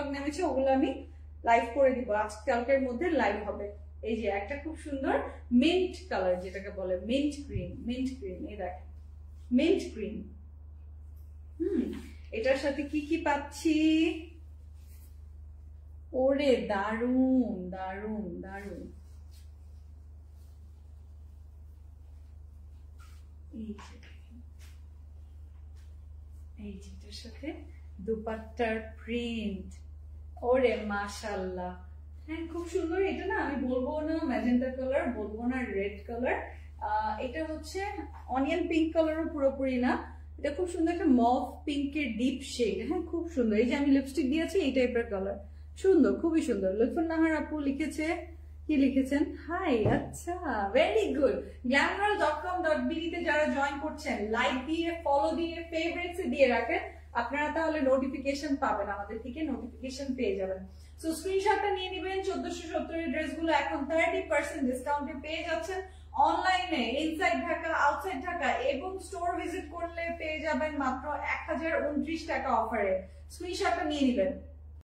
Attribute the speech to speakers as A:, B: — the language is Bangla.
A: ব্লগ নেমেছে, ওগুলো আমি লাইভ করে দিব, আজকালকের মধ্যে লাইভ হবে। এই যে একটা খুব সুন্দর মিন্ট কালার, যেটাকে বলে মিন্ট গ্রিন, মিন্ট গ্রিন, এই দেখেন মিন্ট গ্রিন। এটার সাথে কি কি পাচ্ছি, ওরে দারুন দারুন দারুন। এই যেটার সাথে দুপাট্টার প্রিন্ট, ওরে মাশাআল্লাহ, হ্যাঁ খুব সুন্দর। এটা না আমি বলবো না ম্যাজেন্টা কালার, বলবো না রেড কালার, এটা হচ্ছে অনিয়ন পিঙ্ক কালারও পুরোপুরি না, এটা খুব সুন্দর একটা মভ পিঙ্কের ডিপ শেড। হ্যাঁ খুব সুন্দর। এই যে আমি লিপস্টিক দিয়েছি এই টাইপের কালার, সুন্দর, খুবই সুন্দর। লুৎফর নাহার আপু লিখেছে, কি লিখেছেন, হাই, আচ্ছা ভেরি গুড। glamral.com.bd তে যারা জয়েন করছেন, লাইক দিয়ে, ফলো দিয়ে, ফেভারিটস দিয়ে রাখেন, আপনারা তাহলে নোটিফিকেশন পাবেন, আমাদের থেকে নোটিফিকেশন পেয়ে যাবেন। সো স্ক্রিনশটটা নিয়ে নেবেন। 1470 এর ড্রেসগুলো এখন 30% ডিসকাউন্টে পেয়ে যাচ্ছেন অনলাইনে, ইনসাইড ঢাকা, আউটসাইড ঢাকা, এবং স্টোর ভিজিট করলে পেয়ে যাবেন মাত্র 1029 টাকা অফারে। স্ক্রিনশটটা নিয়ে নেবেন।